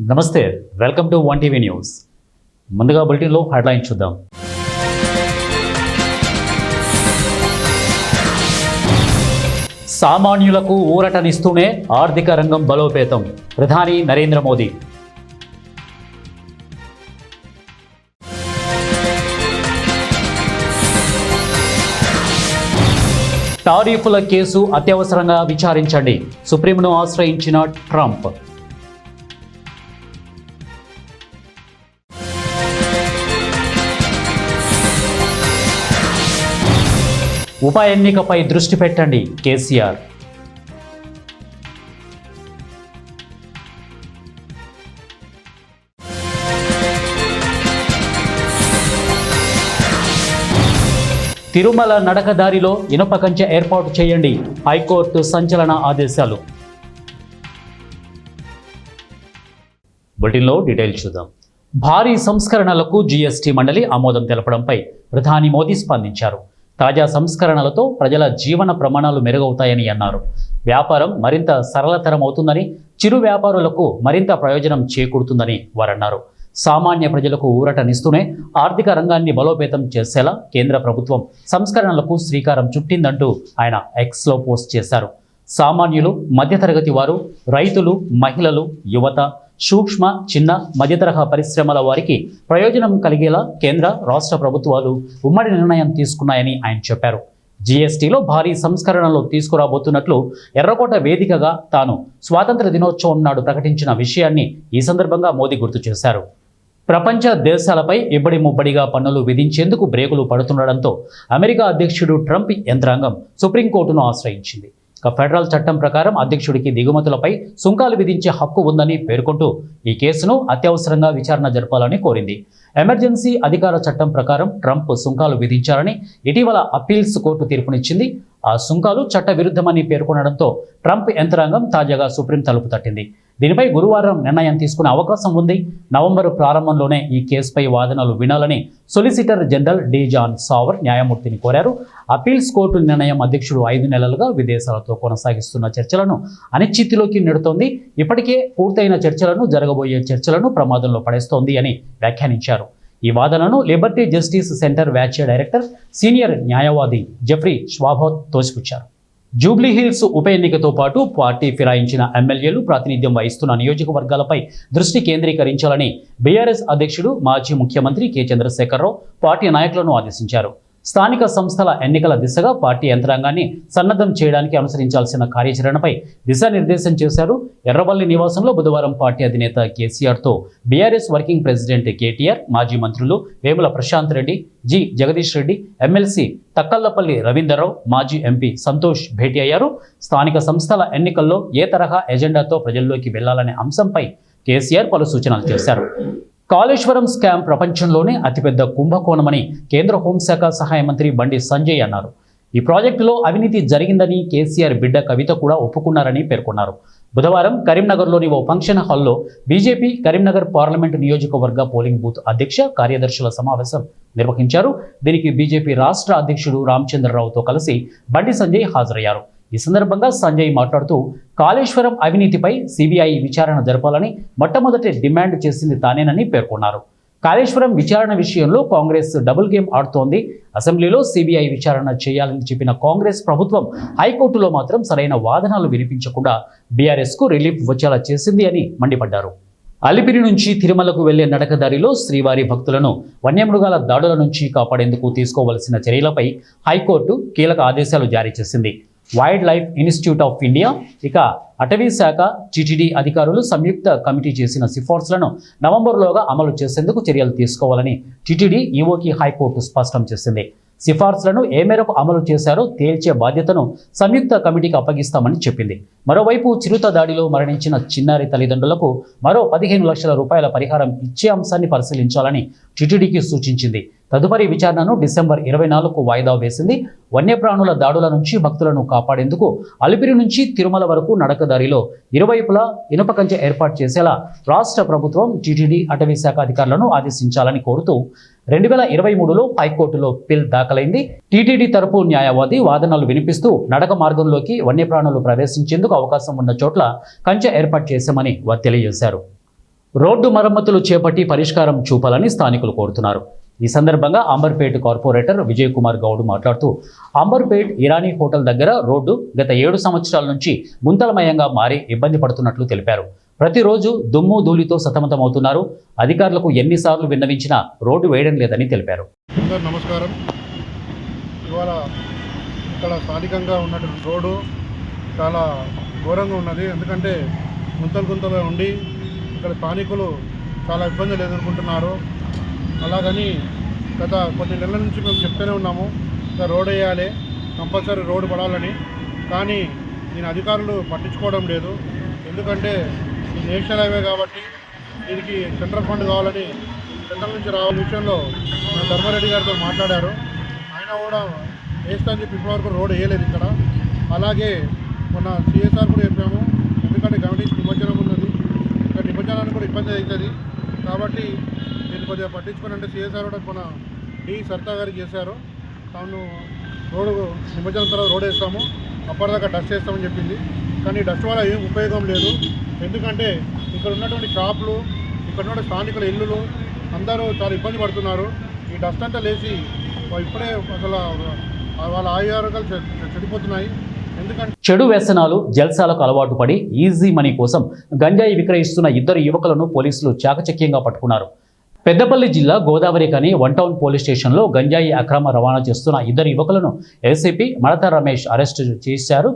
నమస్తే, welcome to one TV news. ముందుగా బులెటిన్లో హెడ్లైన్ చూద్దాం. సామాన్యులకు ఊరటనిస్తూనే ఆర్థిక రంగం బలోపేతం, ప్రధాని నరేంద్ర మోదీ. టారిఫ్ల కేసు అత్యవసరంగా విచారించండి, సుప్రీంను ఆశ్రయించిన ట్రంప్. ఉప ఎన్నికపై దృష్టి పెట్టండి, కేసీఆర్. తిరుమల నడకదారిలో ఇనుప కంచె ఏర్పాటు చేయండి, హైకోర్టు సంచలన ఆదేశాలు. బులెటిన్లో డీటెయిల్స్ చూద్దాం. భారీ సంస్కరణలకు జీఎస్టీ మండలి ఆమోదం తెలపడంపై ప్రధాని మోదీ స్పందించారు. తాజా సంస్కరణలతో ప్రజల జీవన ప్రమాణాలు మెరుగవుతాయని అన్నారు. వ్యాపారం మరింత సరళతరం అవుతుందని, చిరు వ్యాపారులకు మరింత ప్రయోజనం చేకూరుతుందని వారన్నారు. సామాన్య ప్రజలకు ఊరటనిస్తూనే ఆర్థిక రంగాన్ని బలోపేతం చేసేలా కేంద్ర ప్రభుత్వం సంస్కరణలకు శ్రీకారం చుట్టిందంటూ ఆయన ఎక్స్లో పోస్ట్ చేశారు. సామాన్యులు, మధ్యతరగతి వారు, రైతులు, మహిళలు, యువత, సూక్ష్మ, చిన్న, మధ్యతరహా పరిశ్రమల వారికి ప్రయోజనం కలిగేలా కేంద్ర, రాష్ట్ర ప్రభుత్వాలు ఉమ్మడి నిర్ణయం తీసుకున్నాయని ఆయన చెప్పారు. జీఎస్టీలో భారీ సంస్కరణలు తీసుకురాబోతున్నట్లు ఎర్రకోట వేదికగా తాను స్వాతంత్ర దినోత్సవం నాడు ప్రకటించిన విషయాన్ని ఈ సందర్భంగా మోదీ గుర్తు చేశారు. ప్రపంచ దేశాలపై ఇబ్బడి ముబ్బడిగా పన్నులు విధించేందుకు బ్రేకులు పడుతుండడంతో అమెరికా అధ్యక్షుడు ట్రంప్ యంత్రాంగం సుప్రీంకోర్టును ఆశ్రయించింది. ఫెడరల్ చట్టం ప్రకారం అధ్యక్షుడికి దిగుమతులపై సుంకాలు విధించే హక్కు ఉందని పేర్కొంటూ ఈ కేసును అత్యవసరంగా విచారణ జరపాలని కోరింది. ఎమర్జెన్సీ అధికార చట్టం ప్రకారం ట్రంప్ సుంకాలు విధించారని ఇటీవల అప్పీల్స్ కోర్టు తీర్పునిచ్చింది. ఆ సుంకాలు చట్ట విరుద్ధమని పేర్కొనడంతో ట్రంప్ యంత్రాంగం తాజాగా సుప్రీం తలుపు తట్టింది. దీనిపై గురువారం నిర్ణయం తీసుకునే అవకాశం ఉంది. నవంబరు ప్రారంభంలోనే ఈ కేసుపై వాదనలు వినాలని సొలిసిటర్ జనరల్ డి జాన్ సావర్ న్యాయమూర్తిని కోరారు. అప్పీల్స్ కోర్టు నిర్ణయం అధ్యక్షుడు 5 నెలలుగా విదేశాలతో కొనసాగిస్తున్న చర్చలను అనిశ్చితిలోకి నెడుతోంది. ఇప్పటికే పూర్తయిన చర్చలను, జరగబోయే చర్చలను ప్రమాదంలో పడేస్తోంది అని వ్యాఖ్యానించారు. ఈ వాదనను లిబర్టీ జస్టిస్ సెంటర్ వ్యాచ్య డైరెక్టర్, సీనియర్ న్యాయవాది జెఫ్రీ ష్వాబోత్ తోసిపుచ్చారు. జూబ్లీహిల్స్ ఉప ఎన్నికతో పాటు పార్టీ ఫిరాయించిన ఎమ్మెల్యేలు ప్రాతినిధ్యం వహిస్తున్న నియోజకవర్గాలపై దృష్టి కేంద్రీకరించాలని బీఆర్ఎస్ అధ్యక్షుడు, మాజీ ముఖ్యమంత్రి కె చంద్రశేఖరరావు పార్టీ నాయకులను ఆదేశించారు. స్థానిక సంస్థల ఎన్నికల దిశగా పార్టీ యంత్రాంగాన్ని సన్నద్ధం చేయడానికి అనుసరించాల్సిన కార్యాచరణపై దిశానిర్దేశం చేశారు. ఎర్రవల్లి నివాసంలో బుధవారం పార్టీ అధినేత కేసీఆర్తో బీఆర్ఎస్ వర్కింగ్ ప్రెసిడెంట్ కేటీఆర్, మాజీ మంత్రులు వేముల ప్రశాంత్ రెడ్డి, జి జగదీష్ రెడ్డి, ఎమ్మెల్సీ తక్కళ్లపల్లి రవీందర్రావు, మాజీ ఎంపీ సంతోష్ భేటీ అయ్యారు. స్థానిక సంస్థల ఎన్నికల్లో ఏ తరహా ఎజెండాతో ప్రజల్లోకి వెళ్లాలనే అంశంపై కేసీఆర్ పలు సూచనలు చేశారు. కాళేశ్వరం స్కామ్ ప్రపంచంలోనే అతిపెద్ద కుంభకోణమని కేంద్ర హోంశాఖ సహాయ మంత్రి బండి సంజయ్ అన్నారు. ఈ ప్రాజెక్టులో అవినీతి జరిగిందని కేసీఆర్ బిడ్డ కవిత కూడా ఒప్పుకున్నారని పేర్కొన్నారు. బుధవారం కరీంనగర్లోని ఓ ఫంక్షన్ హాల్లో బీజేపీ కరీంనగర్ పార్లమెంటు నియోజకవర్గ పోలింగ్ బూత్ అధ్యక్ష, కార్యదర్శుల సమావేశం నిర్వహించారు. దీనికి బీజేపీ రాష్ట్ర అధ్యక్షుడు రామచంద్రరావుతో కలిసి బండి సంజయ్ హాజరయ్యారు. ఈ సందర్భంగా సంజయ్ మాట్లాడుతూ కాళేశ్వరం అవినీతిపై సిబిఐ విచారణ జరపాలని మొట్టమొదటి డిమాండ్ చేసింది తానేనని పేర్కొన్నారు. కాళేశ్వరం విచారణ విషయంలో కాంగ్రెస్ డబుల్ గేమ్ ఆడుతోంది. అసెంబ్లీలో సిబిఐ విచారణ చేయాలని చెప్పిన కాంగ్రెస్ ప్రభుత్వం హైకోర్టులో మాత్రం సరైన వాదనలు వినిపించకుండా బీఆర్ఎస్కు రిలీఫ్ వచ్చేలా చేసింది అని మండిపడ్డారు. అలిపిరి నుంచి తిరుమలకు వెళ్లే నడకదారిలో శ్రీవారి భక్తులను వన్యమృగాల దాడుల నుంచి కాపాడేందుకు తీసుకోవలసిన చర్యలపై హైకోర్టు కీలక ఆదేశాలు జారీ చేసింది. Wild life institute of India, ఇక అటవీ శాఖ, టీటీడీ అధికారులు సంయుక్త కమిటీ చేసిన సిఫార్సులను నవంబర్లోగా అమలు చేసేందుకు చర్యలు తీసుకోవాలని టీటీడీ ఈవోకి హైకోర్టు స్పష్టం చేసింది. సిఫార్సులను ఏ మేరకు అమలు చేశారో తేల్చే బాధ్యతను సంయుక్త కమిటీకి అప్పగిస్తామని చెప్పింది. మరోవైపు చిరుత దాడిలో మరణించిన చిన్నారి తల్లిదండ్రులకు మరో 15 లక్షల రూపాయల పరిహారం ఇచ్చే అంశాన్ని పరిశీలించాలని టీటీడీకి సూచించింది. తదుపరి విచారణను డిసెంబర్ 24కు వాయిదా వేసింది. వన్యప్రాణుల దాడుల నుంచి భక్తులను కాపాడేందుకు అలిపిరి నుంచి తిరుమల వరకు నడకదారిలో ఇరువైపులా ఇనుప కంచె ఏర్పాటు చేసేలా రాష్ట్ర ప్రభుత్వం, టీటీడీ, అటవీ శాఖ అధికారులను ఆదేశించాలని కోరుతూ 2023లో హైకోర్టులో పిల్ దాఖలైంది. టీటీడీ తరపు న్యాయవాది వాదనలు వినిపిస్తూ నడక మార్గంలోకి వన్యప్రాణులు ప్రవేశించేందుకు అవకాశం ఉన్న చోట్ల కంచె ఏర్పాటు చేశామని వారు తెలియజేశారు. రోడ్డు మరమ్మతులు చేపట్టి పరిష్కారం చూపాలని స్థానికులు కోరుతున్నారు. ఈ సందర్భంగా అంబర్పేట్ కార్పొరేటర్ విజయ్ కుమార్ గౌడ్ మాట్లాడుతూ, అంబర్పేట్ ఇరానీ హోటల్ దగ్గర రోడ్డు గత 7 సంవత్సరాల నుంచి గుంతలమయంగా మారి ఇబ్బంది పడుతున్నట్లు తెలిపారు. ప్రతిరోజు దుమ్ము ధూళితో సతమతమవుతున్నారు. అధికారులకు ఎన్నిసార్లు విన్నవించినా రోడ్డు వేయడం లేదని తెలిపారు. నమస్కారం. ఇవాళ ఇక్కడ స్థానికంగా ఉన్నటువంటి రోడ్డు చాలా ఘోరంగా ఉన్నది. ఎందుకంటే గుంతలుగా ఉండి ఇక్కడ స్థానికులు చాలా ఇబ్బందులు ఎదుర్కొంటున్నారు. అలాగని గత కొన్ని నెలల నుంచి మేము చెప్తూనే ఉన్నాము, ఇంకా రోడ్ వేయాలి, కంపల్సరీ రోడ్డు పడాలని. కానీ దీని అధికారులు పట్టించుకోవడం లేదు. ఎందుకంటే ఇది నేషనల్ హైవే కాబట్టి దీనికి సెంట్రల్ ఫండ్ కావాలని సెంట్రల్ నుంచి రావాల విషయంలో ధర్మారెడ్డి గారితో మాట్లాడారు. ఆయన కూడా వేస్తా అని చెప్పి ఇప్పటివరకు రోడ్ వేయలేదు ఇక్కడ. అలాగే మొన్న సిఎస్ఆర్ కూడా చెప్పాము, ఎందుకంటే గమనించి నిమజ్జనం ఉన్నది, ఇక్కడ నిమజ్జనానికి కూడా ఇబ్బంది అవుతుంది కాబట్టి దీన్ని కొద్దిగా పట్టించుకొని అంటే సిఎస్ఆర్ కూడా మన డి సరితా గారికి చేశారు. తాను రోడ్డు నిమజ్జనం తర్వాత రోడ్ వేస్తాము, అప్పటిదాకా డస్ట్ వేస్తామని చెప్పింది. కానీ డస్ట్ వల్ల ఏం ఉపయోగం లేదు. ఎందుకంటే ఇక్కడ ఉన్నటువంటి షాపులు, ఇక్కడ ఉన్న స్థానికుల ఇల్లులు అందరూ చాలా ఇబ్బంది పడుతున్నారు. ఈ డస్ట్ అంతా లేచి ఇప్పుడే అసలు వాళ్ళ ఆరోగ్యాలు చెడిపోతున్నాయి. ఎందుకంటే చెడు వ్యసనాలు, జల్సాలకు అలవాటు పడి ఈజీ మనీ కోసం గంజాయి విక్రయిస్తున్న 2 యువకులను పోలీసులు చాకచక్యంగా పట్టుకున్నారు. పెద్దపల్లి జిల్లా గోదావరి కని 1 టౌన్ పోలీస్ స్టేషన్లో గంజాయి అక్రమ రవాణా చేస్తున్న 2 యువకులను ఏసీపీ మడత రమేష్ అరెస్టు చేశారు.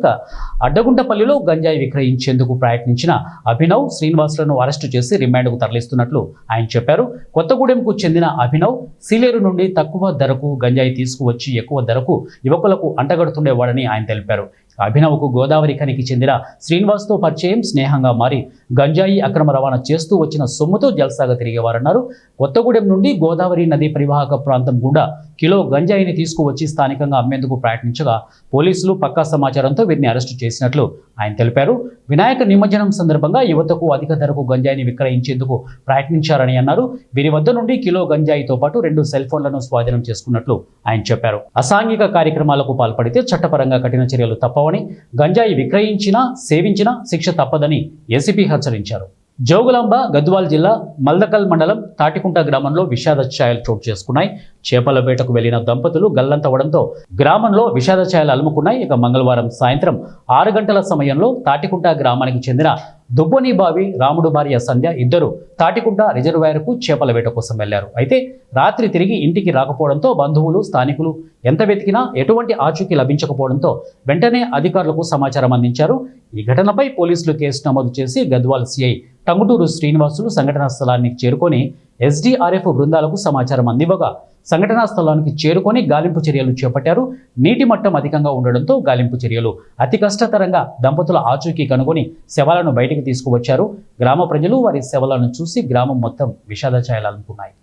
అడ్డగుంటపల్లిలో గంజాయి విక్రయించేందుకు ప్రయత్నించిన అభినవ్, శ్రీనివాసులను అరెస్టు చేసి రిమాండ్కు తరలిస్తున్నట్లు ఆయన చెప్పారు. కొత్తగూడెంకు చెందిన అభినవ్ సీలేరు నుండి తక్కువ ధరకు గంజాయి తీసుకువచ్చి ఎక్కువ ధరకు యువకులకు అంటగడుతుండేవాడని ఆయన తెలిపారు. అభినవ్కు గోదావరి ఖనికి చెందిన శ్రీనివాస్తో పరిచయం, స్నేహంగా మారి గంజాయి అక్రమ రవాణా చేస్తూ వచ్చిన సొమ్ముతో జల్సాగా తిరిగేవారన్నారు. కొత్తగూడెం నుండి గోదావరి నది పరివాహక ప్రాంతం గుండా కిలో గంజాయిని తీసుకువచ్చి స్థానికంగా అమ్మేందుకు ప్రయత్నించగా పోలీసులు పక్కా సమాచారంతో వీరిని అరెస్టు చేసినట్లు ఆయన తెలిపారు. వినాయక నిమజ్జనం సందర్భంగా యువతకు అధిక ధరకు గంజాయిని విక్రయించేందుకు ప్రయత్నించారని అన్నారు. వీరి వద్ద నుండి కిలో గంజాయితో పాటు 2 సెల్ ఫోన్లను స్వాధీనం చేసుకున్నట్లు ఆయన చెప్పారు. అసాంఘిక కార్యక్రమాలకు పాల్పడితే చట్టపరంగా కఠిన చర్యలు తప్పవని, గంజాయి విక్రయించినా సేవించినా శిక్ష తప్పదని ఏసీపీ హెచ్చరించారు. జోగులాంబ గద్వాల్ జిల్లా మల్దకల్ మండలం తాటికుంట గ్రామంలో విషాద ఛాయలు చోటు చేసుకున్నాయి. చేపల వేటకు వెళ్లిన దంపతులు గల్లంతవడంతో గ్రామంలో విషాద ఛాయలు అలుముకున్నాయి. మంగళవారం సాయంత్రం 6 గంటల సమయంలో తాటికుంట గ్రామానికి చెందిన దుబ్బని బావి రాముడు భార్య సంధ్య ఇద్దరు తాటికుంట రిజర్వాయర్కు చేపల వేట కోసం వెళ్లారు. అయితే రాత్రి తిరిగి ఇంటికి రాకపోవడంతో బంధువులు, స్థానికులు ఎంత వెతికినా ఎటువంటి ఆచూకీ లభించకపోవడంతో వెంటనే అధికారులకు సమాచారం అందించారు. ఈ ఘటనపై పోలీసులు కేసు నమోదు చేసి గద్వాల్ సిఐ టంగుటూరు శ్రీనివాసులు సంఘటనా స్థలానికి చేరుకొని ఎస్డీఆర్ఎఫ్ బృందాలకు సమాచారం అందివ్వగా సంఘటనా స్థలానికి చేరుకొని గాలింపు చర్యలు చేపట్టారు. నీటి మట్టం అధికంగా ఉండడంతో గాలింపు చర్యలు అతి కష్టతరంగా దంపతుల ఆచూకీ కనుగొని శవాలను బయటకు తీసుకువచ్చారు. గ్రామ ప్రజలు వారి శవాలను చూసి గ్రామం మొత్తం విషాద ఛాయలు అలుముకున్నాయి.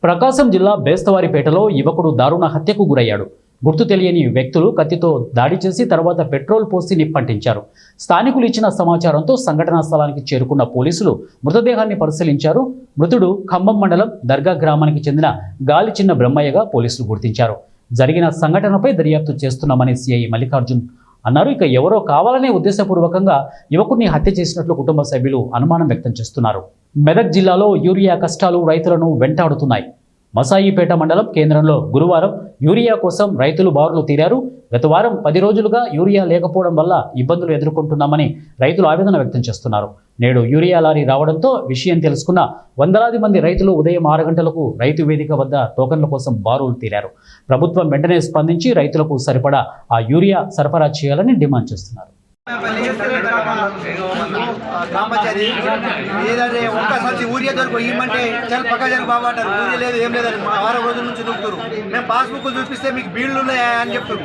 ప్రకాశం జిల్లా బేస్తవారిపేటలో యువకుడు దారుణ హత్యకు గురయ్యాడు. గుర్తు తెలియని వ్యక్తులు కత్తితో దాడి చేసి తర్వాత పెట్రోల్ పోసి నిప్పంటించారు. స్థానికులు ఇచ్చిన సమాచారంతో సంఘటనా స్థలానికి చేరుకున్న పోలీసులు మృతదేహాన్ని పరిశీలించారు. మృతుడు ఖమ్మం మండలం దర్గా గ్రామానికి చెందిన గాలి చిన్న బ్రహ్మయ్యగా పోలీసులు గుర్తించారు. జరిగిన సంఘటనపై దర్యాప్తు చేస్తున్నామని సిఐ మల్లికార్జున్ అన్నారు. ఎవరో కావాలనే ఉద్దేశపూర్వకంగా యువకుడిని హత్య చేసినట్లు కుటుంబ సభ్యులు అనుమానం వ్యక్తం చేస్తున్నారు. మెదక్ జిల్లాలో యూరియా కష్టాలు రైతులను వెంటాడుతున్నాయి. మసాయిపేట మండలం కేంద్రంలో గురువారం యూరియా కోసం రైతులు బారులు తీరారు. గత వారం 10 రోజులుగా యూరియా లేకపోవడం వల్ల ఇబ్బందులు ఎదుర్కొంటున్నామని రైతులు ఆవేదన వ్యక్తం చేస్తున్నారు. నేడు యూరియా లారీ రావడంతో విషయం తెలుసుకున్న వందలాది మంది రైతులు ఉదయం 6 గంటలకు రైతు వేదిక వద్ద టోకన్ల కోసం బారులు తీరారు. ప్రభుత్వం వెంటనే స్పందించి రైతులకు సరిపడా ఆ యూరియా సరఫరా చేయాలని డిమాండ్ చేస్తున్నారు. గ్రామ పంచాయతీ ఏదంటే ఒక్కసారి ఊరియా దొరకు ఇమ్మంటే చాలా పక్క జరి బాబు అంటారు. ఊరియా లేదు, ఏం లేదని 6 రోజుల నుంచి దొరుకుతారు. మేము పాస్బుక్లు చూపిస్తే మీకు బిల్లు ఉన్నాయా అని చెప్తారు.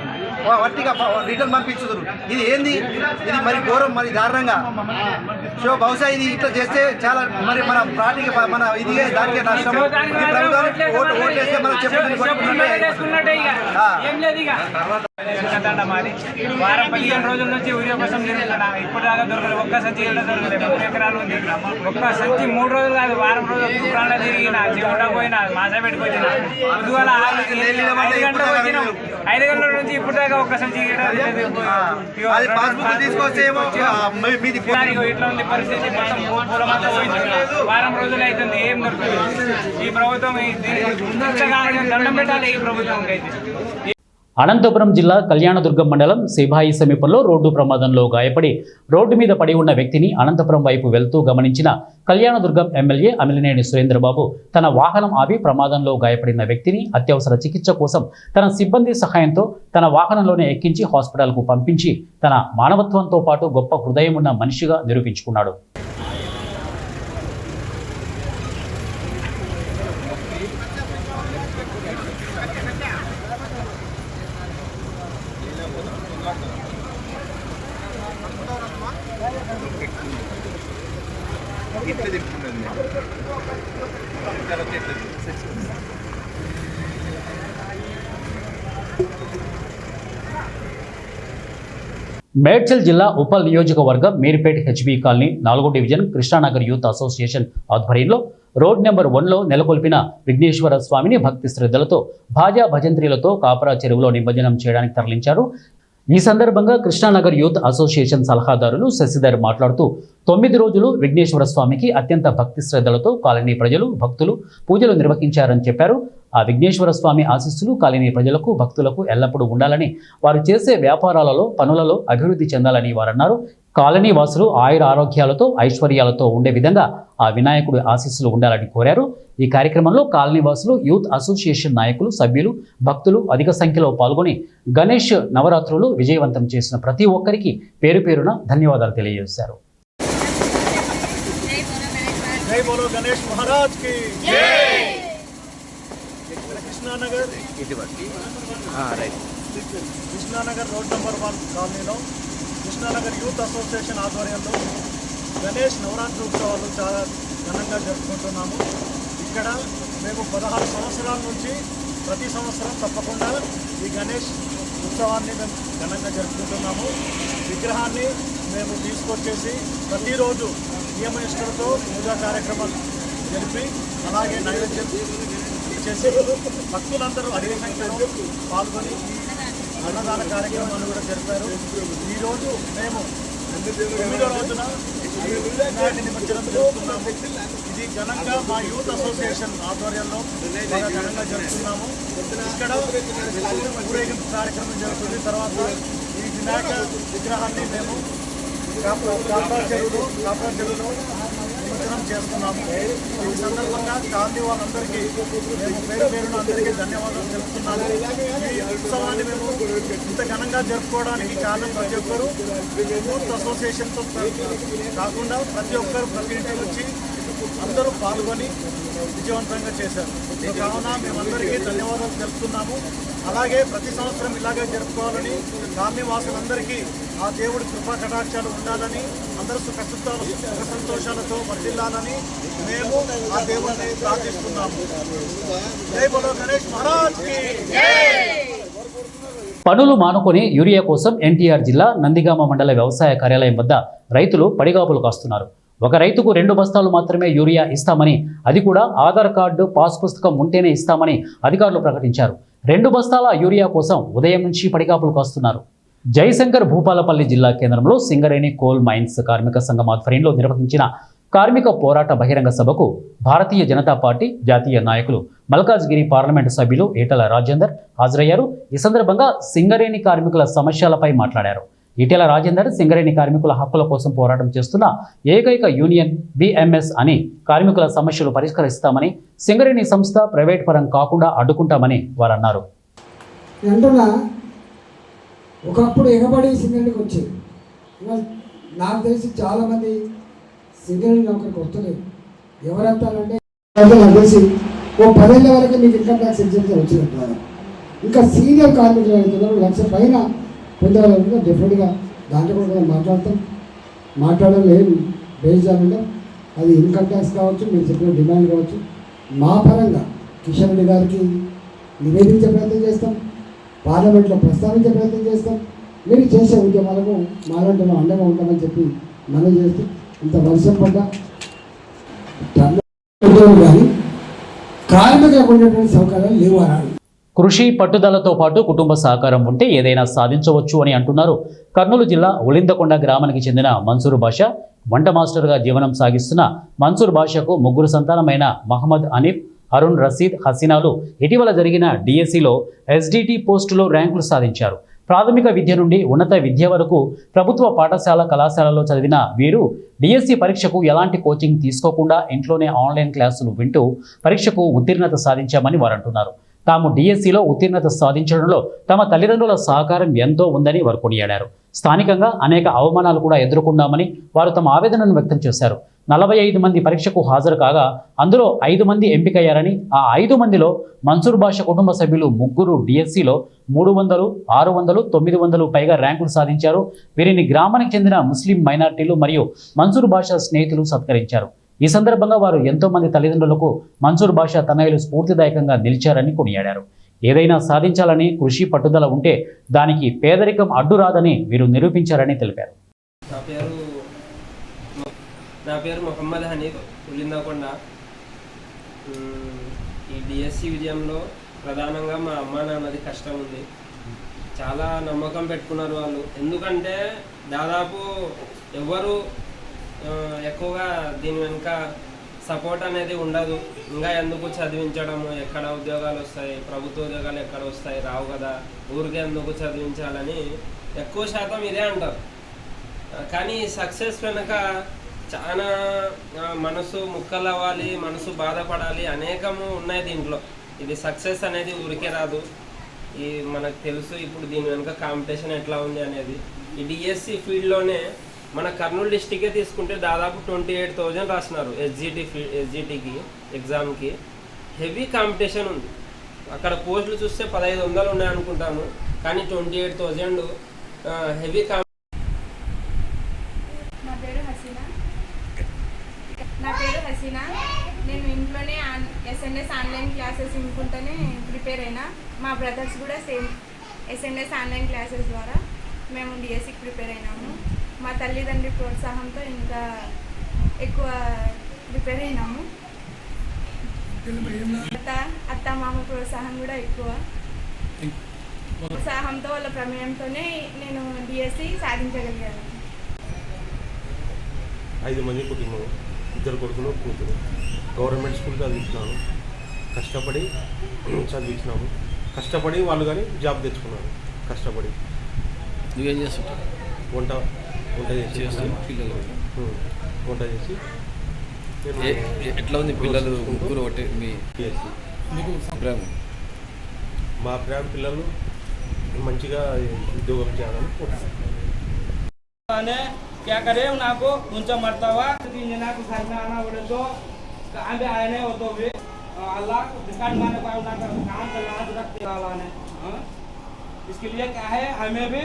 వట్టిగా రిటర్న్ పంపించుతారు. ఇది ఏంది? ఇది మరి ఘోరం, మరి దారుణంగా. సో బహుశా ఇది ఇట్లా చేస్తే చాలా మరి మన పార్టీకి మన ఇది దానికి నష్టం. ఈ ప్రభుత్వం ఓటు వేస్తే మనం చేసుకున్నట్టే ఇక ఏం లేదు ఇక మాది వారం 15 రోజుల నుంచి ఊరియా కోసం తిరుగుతున్నా ఇప్పుడు దాకా దొరకలేదు. ఒక్క సంచి దొరకలేదు. 3 ఎకరాలు ఉంది. ఒక్క సంచి 3 రోజులు కాదు వారం రోజులు కుట్రాళ్ళ తిరిగిన చెవుట పోయినా మాసా పెట్టుకొచ్చిన పొద్దుగాల 5 గంటలకు వచ్చినాం. 5 గంటల నుంచి ఇప్పుడు దాకా ఒక్క సంచి ఇట్లా ఉంది పరిస్థితి. మొత్తం పూలమంతా పోయింది. వారం రోజులు అవుతుంది. ఏం దొరకలేదు. ఈ ప్రభుత్వం దండం పెట్టాలి. ఈ ప్రభుత్వం అయితే అనంతపురం జిల్లా కళ్యాణదుర్గం మండలం సిబాయి సమీపంలో రోడ్డు ప్రమాదంలో గాయపడి రోడ్డు మీద పడి ఉన్న వ్యక్తిని అనంతపురం వైపు వెళ్తూ గమనించిన కళ్యాణదుర్గం ఎమ్మెల్యే అమిలినేని సురేంద్రబాబు తన వాహనం ఆపి ప్రమాదంలో గాయపడిన వ్యక్తిని అత్యవసర చికిత్స కోసం తన సిబ్బంది సహాయంతో తన వాహనంలోనే ఎక్కించి హాస్పిటల్కు పంపించి తన మానవత్వంతో పాటు గొప్ప హృదయం ఉన్న మనిషిగా నిరూపించుకున్నాడు. మేడ్చల్ జిల్లా ఉప్పల్ నియోజకవర్గం మీర్పేట్ హెచ్బీ కాలనీ 4వ డివిజన్ కృష్ణానగర్ యూత్ అసోసియేషన్ ఆధ్వర్యంలో రోడ్ నెంబర్ 1లో నెలకొల్పిన విఘ్నేశ్వర స్వామిని భక్తి శ్రద్ధలతో భాజా భజంత్రీలతో కాపరా చెరువులో నిమజ్జనం చేయడానికి తరలించారు. ఈ సందర్భంగా కృష్ణానగర్ యూత్ అసోసియేషన్ సలహాదారులు శశిధర్ మాట్లాడుతూ 9 రోజులు విఘ్నేశ్వర స్వామికి అత్యంత భక్తి శ్రద్ధలతో కాలనీ ప్రజలు భక్తులు పూజలు నిర్వహించారని చెప్పారు. ఆ విఘ్నేశ్వర స్వామి ఆశీస్సులు కాలనీ ప్రజలకు భక్తులకు ఎల్లప్పుడూ ఉండాలని, వారు చేసే వ్యాపారాలలో పనులలో అభివృద్ధి చెందాలని వారన్నారు. కాలనీ వాసులు ఆయుర ఆరోగ్యాలతో ఐశ్వర్యాలతో ఉండే విధంగా ఆ వినాయకుడి ఆశీస్సులు ఉండాలని కోరారు. ఈ కార్యక్రమంలో కాలనీ వాసులు, యూత్ అసోసియేషన్ నాయకులు, సభ్యులు, భక్తులు అధిక సంఖ్యలో పాల్గొని గణేష్ నవరాత్రులు విజయవంతం చేసిన ప్రతి ఒక్కరికి పేరు పేరున ధన్యవాదాలు తెలియజేశారు. జై బోలో గణేష్ మహారాజ్ కి జై. కృష్ణానగర్ రోడ్ నెంబర్ 1 కాలనీలో కృష్ణానగర్ యూత్ అసోసియేషన్ ఆధ్వర్యంలో గణేష్ నవరాత్రి ఉత్సవాలు చాలా ఘనంగా జరుపుకుంటున్నాము. ఇక్కడ మేము 16 సంవత్సరాల నుంచి ప్రతి సంవత్సరం తప్పకుండా ఈ గణేష్ ఉత్సవాన్ని మేము ఘనంగా జరుపుకుంటున్నాము. విగ్రహాన్ని మేము తీసుకొచ్చేసి ప్రతిరోజు నియమనిష్టలతో పూజా కార్యక్రమాలు జరిపి అలాగే నైవేద్యం చేసి భక్తులందరూ అధిక సంఖ్యలో పాల్గొని అన్నదాన కార్యక్రమాలు కూడా జరిపారు. ఈరోజు మేము 9వ రోజున వినాయక నిమజ్జనం జరుపుతున్నాము. ఇది ఘనంగా మా యూత్ అసోసియేషన్ ఆధ్వర్యంలో చాలా ఘనంగా జరుపుతున్నాము. ఇక్కడ ఊరేగింపు కార్యక్రమం జరుగుతుంది. తర్వాత ఈ వినాయక విగ్రహాన్ని మేము కాపరా చెరువులో నిమజ్జనం చేస్తున్నాము. ఈ సందర్భంగా కాలనీ వాళ్ళందరికీ మేము పేరు పేరున అందరికీ ధన్యవాదాలు తెలుపుతున్నాము. ఈ ఉత్సవాన్ని మేము ఇంత ఘనంగా జరుపుకోవడానికి కారణం ప్రతి ఒక్కరు యూత్ అసోసియేషన్తో కాకుండా ప్రతి ఒక్కరు ప్రతి ఇంటి నుంచి అందరూ పాల్గొని విజయవంతంగా చేశారు. కావున మేమందరికీ ధన్యవాదాలు తెలుపుతున్నాము. అలాగే ప్రతి సంవత్సరం ఇలాగే జరుపుకోవాలని, కాలనీ వాసులందరికీ ఆ దేవుడి కృపా కటాక్షాలు ఉండాలని, అందరూ సుఖ సంతోషాలతో వర్ధిల్లాలని మేము ఆ దేవుడిని ప్రార్థిస్తున్నాము. జై బోలో గణేష్ మహారాజ్ కి జై. పనులు మానుకొని యూరియా కోసం ఎన్టీఆర్ జిల్లా నందిగామ మండల వ్యవసాయ కార్యాలయం వద్ద రైతులు పడిగాపులు కాస్తున్నారు. ఒక రైతుకు 2 బస్తాలు మాత్రమే యూరియా ఇస్తామని, అది కూడా ఆధార్ కార్డు పాస్ పుస్తకం ఉంటేనే ఇస్తామని అధికారులు ప్రకటించారు. 2 బస్తాల యూరియా కోసం ఉదయం నుంచి పడిగాపులు కాస్తున్నారు. జయశంకర్ భూపాలపల్లి జిల్లా కేంద్రంలో సింగరేణి కోల్ మైన్స్ కార్మిక సంఘం ఆధ్వర్యంలో నిర్వహించిన కార్మిక పోరాట బహిరంగ సభకు భారతీయ జనతా పార్టీ జాతీయ నాయకులు మల్కాజ్గిరి పార్లమెంటు సభ్యులు ఈటెల రాజేందర్ హాజరయ్యారు. ఈ సందర్భంగా సింగరేణి కార్మికుల సమస్యలపై మాట్లాడారు. ఈటెల రాజేందర్ సింగరేణి కార్మికుల హక్కుల కోసం పోరాటం చేస్తున్న ఏకైక యూనియన్ BMS అని, కార్మికుల సమస్యలు పరిష్కరిస్తామని, సింగరేణి సంస్థ ప్రైవేట్ పరం కాకుండా అడ్డుకుంటామని వారు అన్నారు. ఒకప్పుడు ఎగబడి సింగరేణికి వచ్చేది. నాకు తెలిసి చాలామంది సింగరేణి నౌకరికి వస్తలేదు. ఎవరెత్తాలంటే నాకు తెలిసి ఓ 10 ఏళ్ళ వరకు మీకు ఇన్కమ్ ట్యాక్స్ ఎగ్జామ్షన్ వచ్చినట్టు. ఇంకా సీనియర్ కార్మికులు అవుతున్నారు, 1 లక్ష పైన పొందేవాళ్ళు డెఫినెట్గా దాంట్లో కూడా మాట్లాడడం ఏం బేస్ కాకుండా అది ఇన్కమ్ ట్యాక్స్ కావచ్చు, మీరు చెప్పిన డిమాండ్ కావచ్చు, మా పరంగా కిషన్ రెడ్డి గారికి నివేదించే ప్రయత్నం చేస్తాం, పార్లమెంట్లో ప్రస్తావించే ప్రయత్నం చేస్తాం. మీరు చేసే ఉద్యమాలకు మాలాంటి అండగా ఉంటామని చెప్పి మనం చేస్తూ ఇంత వర్షం పడ్డా కానీ కార్మికులకు ఉండేటువంటి సౌకర్యాలు లేవు అన్నాడు. కృషి పట్టుదలతో పాటు కుటుంబ సహకారం ఉంటే ఏదైనా సాధించవచ్చు అని అంటున్నారు కర్నూలు జిల్లా ఉలిందకొండ గ్రామానికి చెందిన మన్సూర్ బాషా. వంట మాస్టర్గా జీవనం సాగిస్తున్న మన్సూర్ బాషాకు 3 సంతానమైన మహమ్మద్ అనీఫ్, అరుణ్ రషీద్, హసీనాలు ఇటీవల జరిగిన డిఎస్సిలో ఎస్డిటి పోస్టులో ర్యాంకులు సాధించారు. ప్రాథమిక విద్య నుండి ఉన్నత విద్య వరకు ప్రభుత్వ పాఠశాల కళాశాలలో చదివిన వీరు డిఎస్సి పరీక్షకు ఎలాంటి కోచింగ్ తీసుకోకుండా ఇంట్లోనే ఆన్లైన్ క్లాసులు వింటూ పరీక్షకు ఉత్తీర్ణత సాధించామని వారు అంటున్నారు. తాము డిఎస్సిలో ఉత్తీర్ణత సాధించడంలో తమ తల్లిదండ్రుల సహకారం ఎంతో ఉందని వారు కొనియాడారు. స్థానికంగా అనేక అవమానాలు కూడా ఎదుర్కొన్నామని వారు తమ ఆవేదనను వ్యక్తం చేశారు. 45 మంది పరీక్షకు హాజరు కాగా అందులో 5 మంది ఎంపికయ్యారని, ఆ 5 మందిలో మన్సూర్ బాషా కుటుంబ సభ్యులు 3 డిఎస్సిలో 300, 600, 900 పైగా ర్యాంకులు సాధించారు. వీరిని గ్రామానికి చెందిన ముస్లిం మైనార్టీలు మరియు మన్సూర్ బాషా స్నేహితులు సత్కరించారు. ఈ సందర్భంగా వారు ఎంతో మంది తల్లిదండ్రులకు మన్సూర్ బాషా తనయులు స్ఫూర్తిదాయకంగా నిలిచారని కొనియాడారు. ఏదైనా సాధించాలని కృషి పట్టుదల ఉంటే దానికి పేదరికం అడ్డురాదని వీరు నిరూపించారని తెలిపారు. నా పేరు మొహమ్మద్ హనీఫ్, ఉలిందకొండ. ఈ డిఎస్సి విజయంలో ప్రధానంగా మా అమ్మ నాన్నది కష్టం ఉంది. చాలా నమ్మకం పెట్టుకున్నారు వాళ్ళు. ఎందుకంటే దాదాపు ఎవరు ఎక్కువగా దీని వెనుక సపోర్ట్ అనేది ఉండదు. ఇంకా ఎందుకు చదివించడము, ఎక్కడ ఉద్యోగాలు వస్తాయి, ప్రభుత్వ ఉద్యోగాలు ఎక్కడ వస్తాయి, రావు కదా, ఊరికే ఎందుకు చదివించాలని ఎక్కువ శాతం ఇదే అంటారు. కానీ సక్సెస్ వెనుక చాలా మనసు ముక్కలవ్వాలి, మనసు బాధపడాలి, అనేకము ఉన్నాయి దీంట్లో. ఇది సక్సెస్ అనేది ఊరికే రాదు. ఈ మనకు తెలుసు ఇప్పుడు దీని వెనుక కాంపిటీషన్ ఎట్లా ఉంది అనేది. ఈ డిఎస్సి ఫీల్డ్లోనే మన కర్నూలు డిస్టికే తీసుకుంటే దాదాపు 28,000 రాసినారు ఎస్జిటికి ఎగ్జామ్కి. హెవీ కాంపిటీషన్ ఉంది. అక్కడ పోస్టులు చూస్తే 1500 ఉన్నాయనుకుంటాము, కానీ 28,000 హెవీ నా పేరు హసీనా. నేను ఇంట్లోనే ఎస్ఎన్ఎస్ ఆన్లైన్ క్లాసెస్ వినుకుంటూనే ప్రిపేర్ అయినా. మా బ్రదర్స్ కూడా సేమ్ ఎస్ఎన్ఎస్ ఆన్లైన్ క్లాసెస్ ద్వారా మేము డిఎస్సికి ప్రిపేర్ అయినాము. మా తల్లిదండ్రుల ప్రోత్సాహంతో ఇంకా ఎక్కువ ప్రిపేర్ అయినాము. అత్త మామ ప్రోత్సాహం కూడా ఎక్కువ. ప్రోత్సాహంతో వాళ్ళ ప్రమేయంతోనే నేను డిఎస్సి సాధించగలిగాను. 5 మంది కుటుంబం, 2 కొడుకులు, కూతురు. గవర్నమెంట్ స్కూల్ చదివించినాను, కష్టపడి చదివించినాము. కష్టపడి వాళ్ళు కానీ జాబ్ తెచ్చుకున్నారు. కష్టపడి నువ్వేం చేస్తుంటావు? వంట చేసి ఎట్లా ఉంది పిల్లలు ముగ్గురు ఒకటి మీ అభిప్రాయం? మా అభిప్రాయం పిల్లలు మంచిగా ఉద్యోగం చేయాలని కోరుతున్నాను. क्या करे उनको ऊंचा मरतबा 3 जना को घर में आना पड़े तो कहाँ पे आए नहीं हो तो भी अल्लाह रिकॉर्ड माने पाए उनका काम का लाज रखते अल्लाह ने. इसके लिए क्या है, हमें भी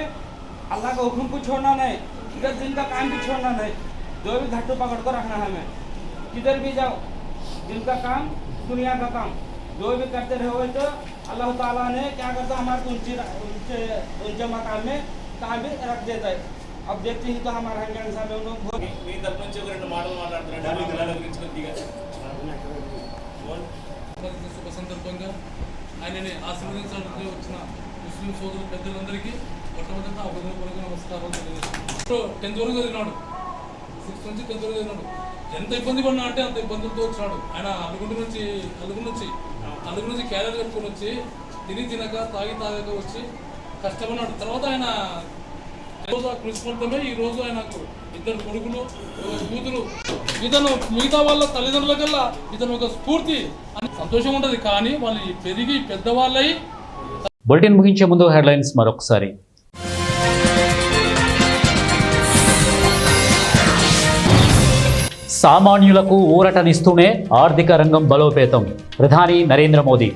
अल्लाह का हुक्म को छोड़ना नहीं, इधर दिन का काम भी छोड़ना नहीं. जो भी घट्टू पकड़ कर रखना है हमें. किधर भी जाओ दिन का काम दुनिया का काम जो भी करते रहो तो अल्लाह ताला ने क्या करता हमारे ऊंचे मकाम में काम भी रख देता है. अब देखते ही तो हमारा हिंसा में लोग మీ తరపు నుంచి ఒక 2 మాటలు మాట్లాడుతున్నాడు. పిల్లల గురించి కొద్దిగా శుభ సందర్భంగా ఆయనని ఆశీర్వదించడానికి వచ్చిన ముస్లిం సోదరు పెద్దలందరికీ మొట్టమొదట అభినందనపూర్వక నమస్కారం తెలియజేస్తున్నాను. 10th వరకు చదివినాడు, 6th నుంచి 10th వరకు చదివినాడు. ఎంత ఇబ్బంది పడినా అంటే అంత ఇబ్బందులతో వచ్చినాడు. ఆయన అలుగు నుంచి క్యారియర్ కట్టుకొని వచ్చి తినక తాగక వచ్చి కష్టపడినాడు. తర్వాత ఆయన కృషి ఫలితమే ఈరోజు ఆయనకు 2 కొడుకులు, 1 కూతురు. ఇతను మిగతా వాళ్ళ తల్లిదండ్రుల కల్లా ఇతను ఒక స్ఫూర్తి అని సంతోషం ఉంటుంది. కానీ వాళ్ళు పెరిగి పెద్దవాళ్ళై. బులెటిన్ ముగించే ముందు హెడ్లైన్స్ మరొకసారి. సామాన్యులకు ఊరటనిస్తూనే ఆర్థిక రంగం బలోపేతం, ప్రధాని నరేంద్ర మోదీ.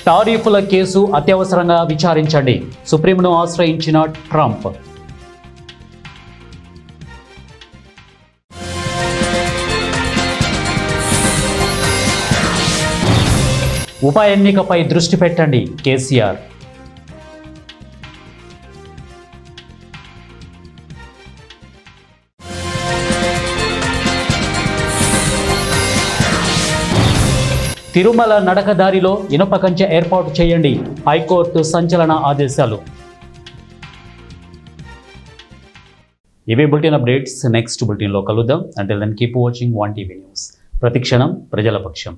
టారిఫ్ల కేసు అత్యవసరంగా విచారించండి, సుప్రీంను ఆశ్రయించిన ట్రంప్. ఉప ఎన్నికపై దృష్టి పెట్టండి కేసీఆర్. తిరుమల నడకదారిలో ఇనుప కంచె ఏర్పాటు చేయండి, హైకోర్టు సంచలన ఆదేశాలు. ఇవే బులెటిన్ అప్డేట్స్. నెక్స్ట్ బులెటిన్లో కలుద్దాం. Until then keep watching 1 TV news. ప్రతిక్షణం ప్రజల పక్షం.